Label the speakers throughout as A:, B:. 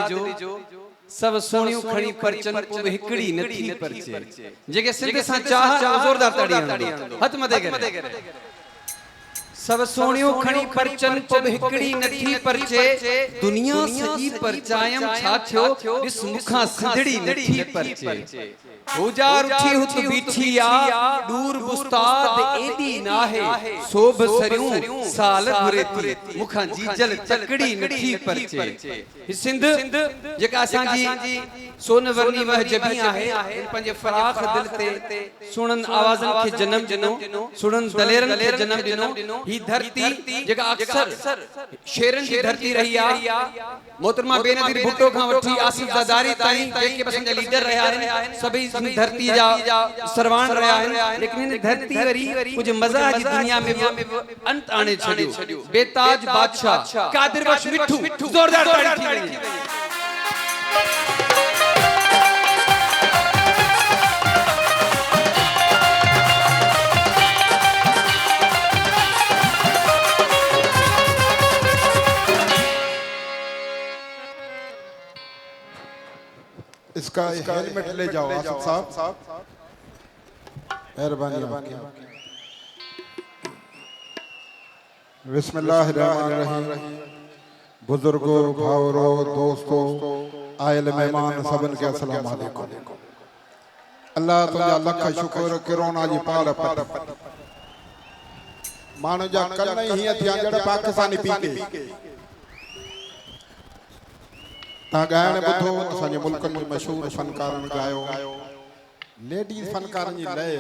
A: जो सब सोनियूं खणी परचन पोइ बि हिकिड़ी नथी परचे जेके सिंध सां चाह ज़ोरदार ताड़ी हथ मथे करे सब सोनियूं खणी परचन पोइ बि हिकिड़ी नथी परचे दुनिया सॼी परचायम छा थियो ॾिस मूंखां सिंधड़ी नथी परचे उजार उठी हुत बीठी आ दूर बुस्ताद एदी नाहे सोभ सरियूं साल घुरेती मुखां जीजल तकड़ी नथी परचे सिंध जेका असांजी सोनवर्णी वह जबी आहे पंहिंजे फराख दिल ते सुणन आवाज़न खे जन्म ॾिनो सुणन दलेरन खे जन्म ॾिनो ही धरती जेका अक्सर शेरन जी धरती रही आ मोहतरमा बेनज़ीर भुट्टो खां वठी आसिफ ज़रदारी ताईं जेके असांजा लीडर रहिया आहिनि सभई धरती जा सरवान रहिया आहिनि लेकिन इन धरती वरी कुछ मज़ा जी दुनिया में अंत आणे छॾियो बेताज बादशाह कादिर बख्श मिठू ज़ोरदार ताड़ी थी वई
B: इसका हेलमेट ले जाओ आसिफ साहब मेहरबानी बिस्मिल्लाहिर्रहमानिर्रहीम बुजुर्गो भावरो दोस्तों आयल मेहमान सबन के अस्सलाम वालेकुम अल्लाह तुझा लख शुक्र कोरोना जी पार पट मानो जा कन ही थिया जड़ पाकिस्तानी पीके ता गायन बुधो असांजे मुल्क में मशहूर फनकारन गायो लेडीज फनकारन जी लय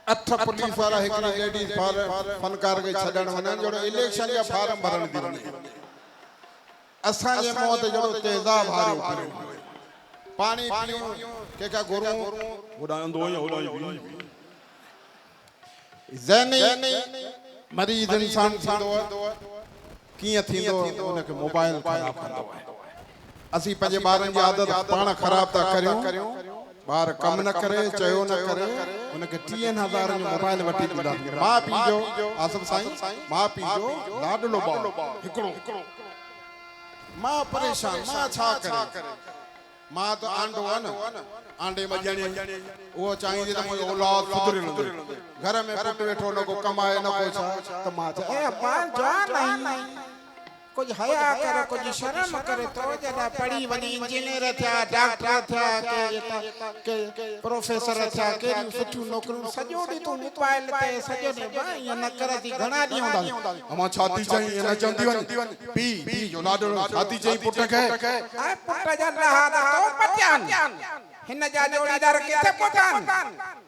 B: अठ पुलिस वाला हिकड़ी लेडीज फनकार के छडण वनन जो इलेक्शन जा फार्म भरण दी असांजे मौत जो तेजाब हारियो पानी पियो के का गुरु उडांदो उडाई ज़हनी मरीज इंसान थींदो किए थींदो उनके मोबाइल खराब कंदो है असी पंजे बारन जी आदत पाण खराब ता करियो बार कम न करे चयो न करे उनके 3000 जो मोबाइल वठी दी मां पीजो आसफ साईं मां पीजो लाडलो बा हिकड़ो मां परेशान मां छा करे मां तो आंडो न आंडे मजणी वो चाहिए तो मुझे औलाद सुधरे न घर में पुट बैठो न को कमाए न को छा तो मां ए मां जान नहीं कुछ हया करे कुछ शर्म करे तो जदा पढ़ी वनी इंजीनियर था डॉक्टर था के प्रोफेसर था के सुठू नौकरी सजो दी तो मोबाइल ते सजो ने भाई न करे थी घणा दी होंदा अमा छाती चाहिए न चंदी वन पी जो लाडो छाती चाहिए पुट के आ पुट जा रहा तो पत्यान हिन जा जोड़ीदार किथे पहुंचान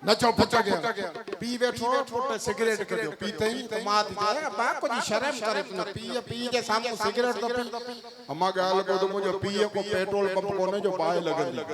B: नचो पुट गया पी बैठो पुट सिगरेट करियो पीते ही तो मां थी बा कुछ शर्म करे न पी जे सामने सिगरेट तो पी अम्मा गाल को तो मुझे पी को पेट्रोल पंप कोने जो बाय लगंदी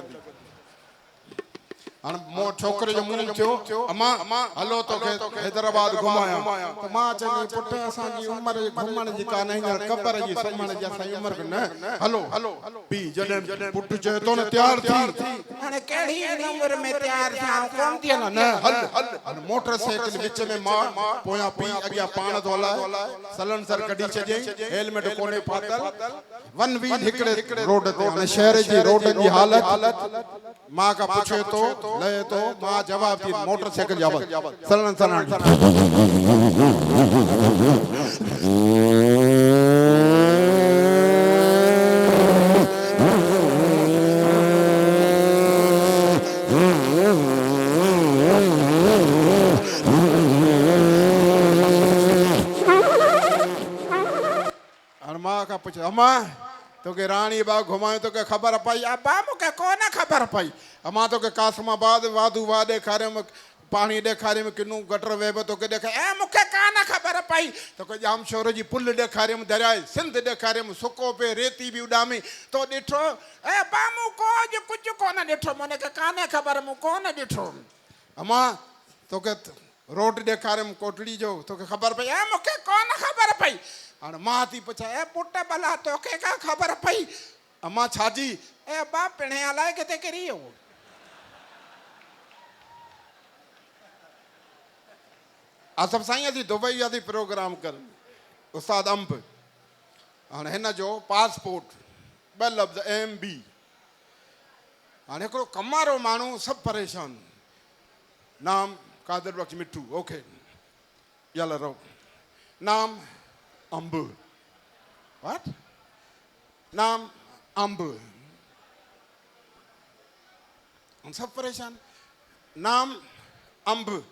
B: अन मो छोकरे जो मुंह थियो अम्मा हलो तो के हैदराबाद घुमाया तो मां चनी पुट असा जी उम्र घुमण जी का नहीं कबर जी सुमण जी सही उम्र न हलो पी जने पुट जे तो न तैयार थी अने केड़ी उम्र में तैयार था कोन थी न हल मोटरसाइकिल विच में मां पोया पी अगिया पाण तो हलाए सलेंसर कढी छजे हेलमेट कोने पातल वन वील हिकड़े रोड ते शहर जी रोड जी हालत मां का पूछे तो ले तो मां जवाब दी मोटरसाइकिल जावत सलन मां का पूछे अम्मा तो के रानी बाग घुमाए तो के खबर पाई अब्बा मुके कोन खबर पाई अमा तो के कासमाबाद वादू वादे खारे में पानी देखारे में किनु गटर वेब तो के देखा ए मुके कान खबर पाई तो के जाम शोर जी पुल देखारे में दरिया सिंध देखारे में सुको पे रेती भी उडामी तो डिठो ए बामू को जो कुछ कोन डिठो मने के कान खबर मु कोन डिठो अमा तो के रोड देखारे में कोटड़ी जो तो के खबर पाई ए मुके कोन खबर पाई अन मां थी पुछा ए पुट भला तो के का खबर पई अम्मा छाजी ए बाप पिणे आलाए किथे करियो आसफ साईं असी दुबई आदि प्रोग्राम कर उस्ताद अंब हाणे हिन जो पासपोर्ट 2 लफ़्ज़ MB। हाणे हिकिड़ो कमारो माण्हू सभु परेशान। नाम कादिर बख्श मिठू, ओके याला रहो। नाम अंब, व्हाट? नाम अंब, हम सब परेशान। नाम अंब,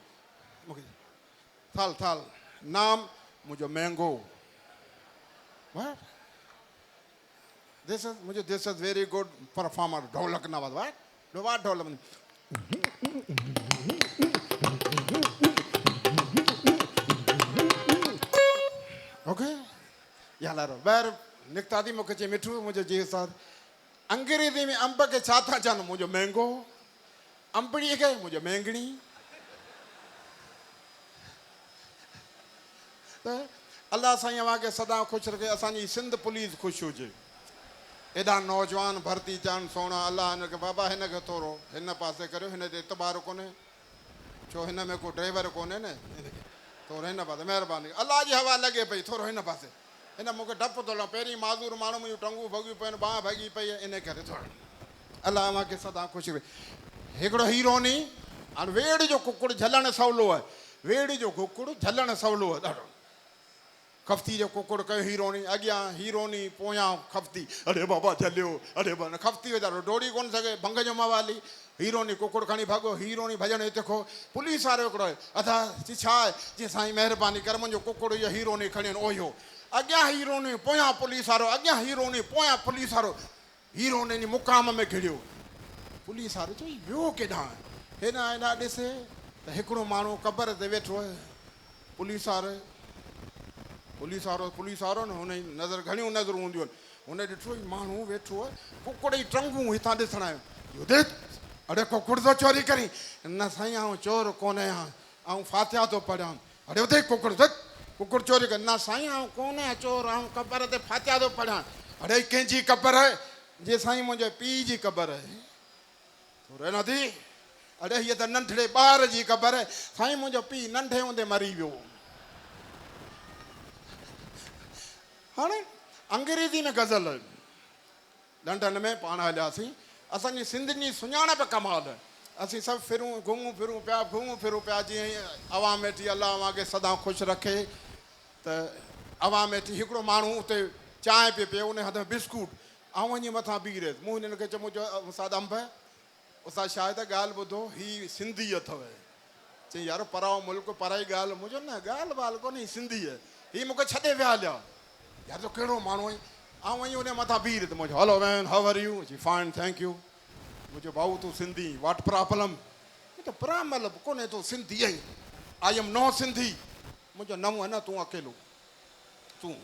B: थाल थाल। नाम मुझे mango, what? This is very good performer. ढोलक नवाज, व्हाट? ढोलक ओके याला रहो। बैर निकता थी मूंखे चई मिठू मुझे जी साथ अंग्रेजी में अंब के छा था चवनि? मुझे मैंगो। अंबड़ी के मुझे मैंगणी। तो अल्लाह साईं अव्हां खे सदा ख़ुशि रखे, असांजी सिंध पुलिस ख़ुशि हुजे। एॾा नौजवान भर्ती थियनि सोना। अल्लाह हिनखे बाबा हिनखे थोरो हिन पासे करियो, हिन ते एतबार कोन्हे, छो हिन में को ड्राइवर कोन्हे न, थोरो हिन पासे महिरबानी। अल्लाह जी हवा लॻे पई, थोरो हिन पासे। हिन मूंखे डपु थो लॻो, पहिरीं माज़ूर माण्हू मुंहिंजूं टंगूं भॻियूं पयूं, बांह भॻी पई, इन करे थोरो। अल्लाह अव्हांखे सदा ख़ुशि रखे। हिकिड़ो हीरो नी, हाणे वेड़ जो कुकुड़ झलणु सवलो आहे। वेड़ जो कुकुड़ झलणु सवलो आहे ॾाढो। खफ़्ती जो कुकुड़ कयो हीरोनी, अॻियां हीरोनी, पोयां खफ़्ती। अरे बाबा झलियो, अरे बाबा खफ़्ती वीचारो डोड़ी कोन सघे, भंग जो मवाली। हीरोनी कुकुड़ खणी भॻो, हीरोनी भॼण हिते खो। पुलिस वारो हिकिड़ो आहे, अदा छा आहे? जी साईं महिरबानी कर, मुंहिंजो कुकुड़ इहो हीरोनी खणी ओयो। अॻियां हीरोनी, पोयां पुलिस वारो, अॻियां हीरोनी, पोयां पुलिस वारो। हीरोनी मुक़ाम में घिड़ियो। पुलिस वारो चई वियो केॾां? हेॾां हेॾां ॾिसे त हिकिड़ो माण्हू क़बर ते वेठो आहे। पुलिस वारो न, हुन जी नज़र घणियूं नज़रूं हूंदियूं आहिनि। हुन ॾिठो ई माण्हू वेठो आहे, कुकुड़ जी टंगूं हितां ॾिसण आयो। अड़े कुकुड़ थो चोरी करी? न साईं आउं चोर कोन आहियां, आउं फातिहा थो पढ़ियां। अड़े उते कुकुड़ चोरी कर? न साईं आउं कोन आहियां चोर, आउं क़बर ते फातिहा थो पढ़ियां। अड़े कंहिंजी क़बर आहे? जे साईं मुंहिंजे पीउ जी क़बर आहे। थोरो नथी? अड़े हीअ त नंढड़े ॿार जी क़बर आहे। साईं मुंहिंजो पीउ नंढे हूंदे मरी वियो। हाणे अंग्रेजी में गज़ल, लंडन में पाण हलियासीं। असांजी सिंधियुनि जी सुञाणप कमाल। असीं सभु घुमूं फिरूं पिया जीअं अवाम वेठी। अलाह अव्हांखे सदा ख़ुशि रखे। त अवाम वेठी, हिकिड़ो माण्हू उते चांहि पिए पियो, उन हथ में बिस्कुट, ऐं वञी मथां बीह रहियुसि। मूं हिनखे चयो, मुंहिंजो उस्ताद अंब, उस्ताद शायदि ॻाल्हि ॿुधो, ही सिंधी अथव। चई यार पराओ मुल्क पराई ॻाल्हि। मुंहिंजो न ॻाल्हि वाल्हि कोन्हे, सिंधी आहे। हीअ मूंखे छॾे विया हलिया। यार तो कहिड़ो माण्हू आहे? ऐं वञी उन मथां बीह रहियो। मुंहिंजो hello man, how are you? जी फाइन थैंक यू। मुंहिंजो भाऊ तूं सिंधी, व्हाट प्रॉब्लम? त प्रॉब्लम कोन्हे, तूं सिंधी आहीं। I am no Sindhi. मुंहिंजो न आहे न, तूं अकेलो। तूं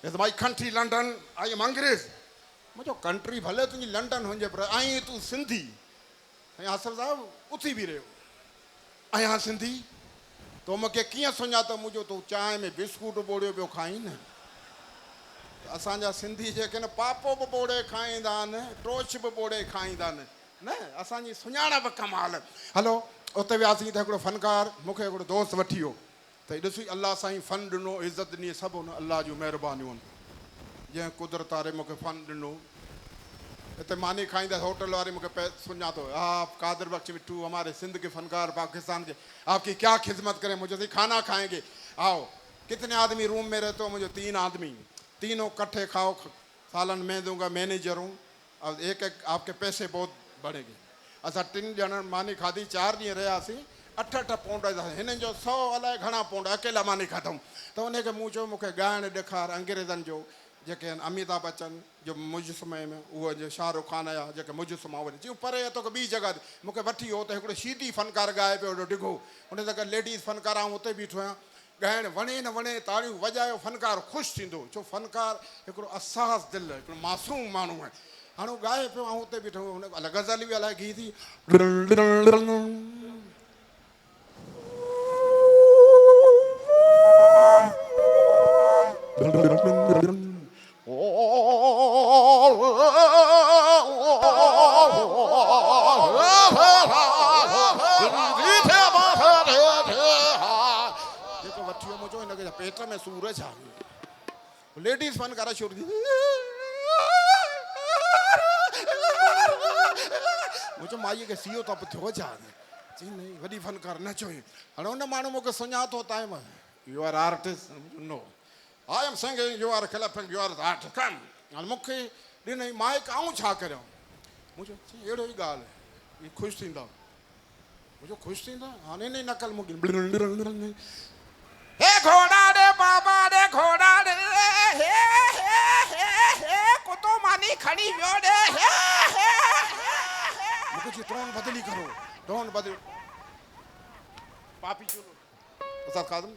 B: it's my country London, I am अंग्रेज। मुंहिंजो कंट्री भले तुंहिंजी लंडन हुजे, पर आई तूं सिंधी। ऐं आसिफ साहिबु उथी बि रहियो, आहियां सिंधी। तो मूंखे कीअं सुञातो? मुंहिंजो तूं चांहि में बिस्कुट ॿोड़ियो पियो खाई न। असांजा सिंधी जेके न पापो बि ॿोड़े खाईंदा आहिनि, टोश बि ॿोड़े खाईंदा आहिनि न। असांजी सुञाणप कमाल। हलो उते वियासीं त हिकिड़ो फनकार मूंखे हिकिड़ो दोस्त वठी वियो। त ॾिसी अलाह साईं फन ॾिनो, इज़त ॾिनी, सभु हुन अलाह जूं महिरबानियूं आहिनि। जंहिं कुदरत वारे मूंखे फन ॾिनो। हिते मानी खाईंदा, होटल वारे मूंखे सुञातो, आप कादिर बख्श मिट्टू हमारे सिंध के फनकार पाकिस्तान के, आपकी क्या खिदमत करें? मुझे सी खाना खाएंगे, आओ। कितने आदमी रूम में रहते हो? मुझे 3 आदमी, तीनों इकट्ठे खाओ, सालन मैं दूंगा, मैनेजर हूँ। अब एक आपके पैसे बहुत बढ़ेंगे। असां 3 ॼणनि मानी खाधी, 4 ॾींहं रहियासीं। 8-8 पौंड हिननि जो 100 अलाए घणा पौंड अकेला मानी खाधऊं। त उनखे मूं चयो मूंखे ॻाइणु ॾेखार अंग्रेज़नि जो, जेके आहिनि अमिताभ बच्चन जो मुजस्मे में, उहो जो शाहरुख खान जा जेके मुजस्मा वरी चयूं परे तोखे ॿी जॻह ते मूंखे वठी वियो। त हिकिड़ो शीटी फनकार ॻाए पियो, हेॾो डिघो। उन सां गॾु लेडीज़ फनकार, आउं उते बीठो आहियां। ॻाइणु वणे न वणे, ताड़ियूं वॼायो, फनकार ख़ुशि थींदो। छो फनकार हिकिड़ो असास दिलि, हिकिड़ो मासूम माण्हू आहे। हाणे उहो ॻाए पियो, ऐं उते बीठो। हुन अलाए गज़ल बि अलाए घी थी। पेट में सूर छा? लेडीज फनकार शुरू थी मुझे माई के सीओ तो थियो छा चई नहीं वॾी फनकार न चोई हाणे उन माण्हू मूंखे सुञातो time you are artist no I am singing you are clapping you are artist कम हाणे मूंखे ॾिनई माइक आऊं छा करियां मुंहिंजो अहिड़ो ई ॻाल्हि आहे ख़ुशि थींदा मुंहिंजो ख़ुशि थींदा हाणे इन नकल मूंखे हे घोड़ा रे बाबा रे घोड़ा रे हे कुतो मानी खड़ी वियो रे मूंखे जी टोन बदली करो टोन बदल पापी चलो उस्ताद कादम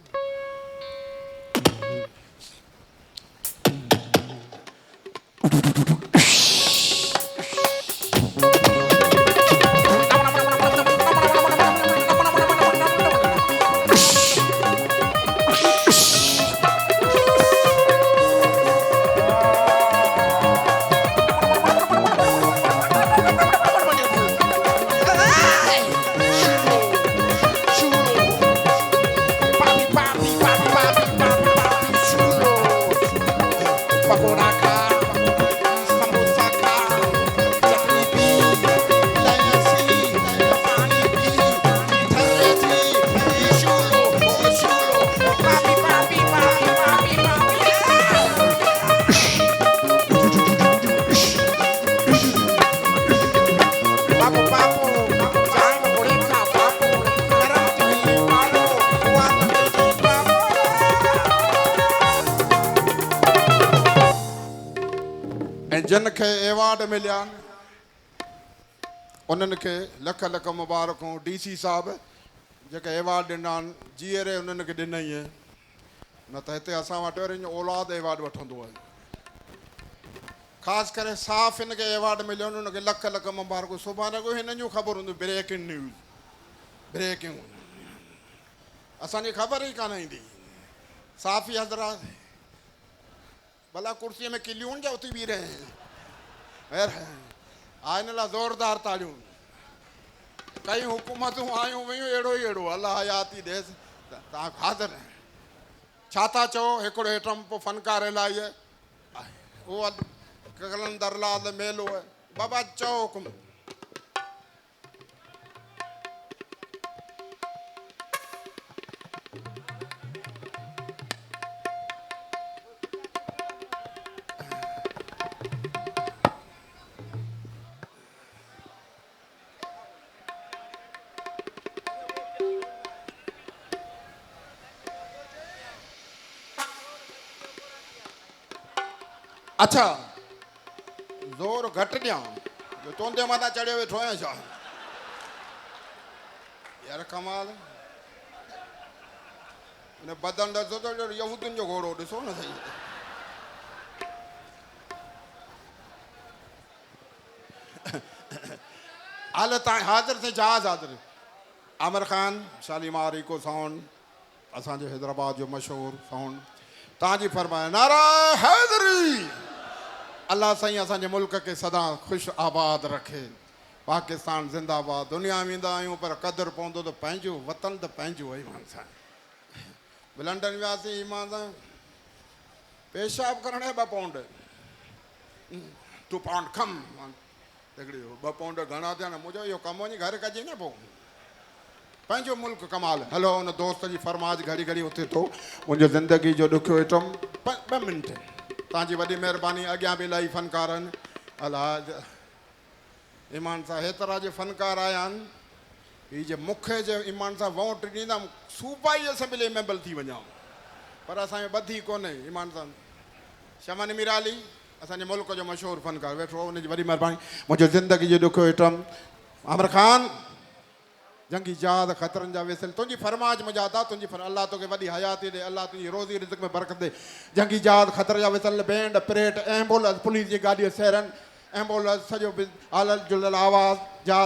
B: जिन खे एवॉर्ड मिलिया उन्हनि खे लख लख मुबारकूं DC साहब जेके एवॉर्ड ॾिना आहिनि जीअरे उन्हनि खे ॾिनई न त हिते असां वटि वरी औलाद एवॉर्ड वठंदो आहे ख़ासि करे साफ़ हिन खे एवॉर्ड मिलियो उन्हनि खे लख लख मुबारकूं सुभाणे को हिन जूं ख़बर हूंदियूं ब्रेकिंग न्यूज़ ब्रेकिंग असांजी ख़बर ई कान ईंदी साफ़ी हज़रात भला कुर्सीअ में किलियूं जा उथी बीह रहे हिन लाइ ज़ोरदार ताड़ियूं कई हुकूमतूं आयूं वयूं अहिड़ो ई अहिड़ो अलाह हयाती ॾेसि तव्हां हाज़िर छा था चओ हिकिड़ो ट्रम्प फनकार इलाही उहो कलंदर लाल मेलो आहे बाबा चओ हुकुम अच्छा ज़ोर घटि ॾियां जो तोंदे मथां चढ़ियो वेठो आहियां छा यार कमाल हिन बदन ॾिसो त यहूदियुनि जो घोड़ो ॾिसो न सही हाल तव्हां हाज़िर थिए जहाज़ हाज़िर आमिर ख़ान शालीमार इको साउंड असांजे हैदराबाद जो मशहूरु साउंड तव्हांजी फरमाए नारा हैदरी अल्लाह साईं असांजे मुल्क खे सदा ख़ुशि आबाद रखे पाकिस्तान ज़िंदाबाद दुनिया में ईंदा आहियूं पर क़दुरु पवंदो त पंहिंजो वतन त पंहिंजो ईमान सां लंडन वियासीं ईमान सां पेशाब करण 2 पाउंड 2 पाउंड कम हिकिड़ी 2 पाउंड घणा थिया न मुंहिंजो इहो कमु वञी घर कजे न पोइ पंहिंजो मुल्क कमाल हलो हुन दोस्त जी फरमाइश घड़ी घड़ी उथे थो मुंहिंजो ज़िंदगी जो ॾुखियो आइटम 2 मिंट तव्हांजी वॾी महिरबानी अॻियां बि इलाही फ़नकार आहिनि अलाह ईमान सां हेतिरा जे फ़नकार आया आहिनि हीअ जे मूंखे जे ईमान सां वोट ॾींदमि सूबाई असेंबली मेंबर थी वञा पर असांजो ॿधी कोन्हे ईमान सां शमन मीराली असांजे मुल्क जो मशहूरु फ़नकार वेठो हुनजी वॾी महिरबानी मुंहिंजो ज़िंदगी जो ॾुखियो आइटम आमिर ख़ान जंगी जाद ख़तरनि जा वेसल तुंहिंजी फरमाइश मुंहिंजा अदा तुंहिंजी अल्लाह तोखे वॾी हयाती ॾे अल्लाह तुंहिंजी रोज़ी रिज़्क़ में बरकत ॾे जंगी जाद ख़तर जा vessel band parade ambulance police जी गाॾी सैरन एम्बुलेंस सॼो आवाज़ जाद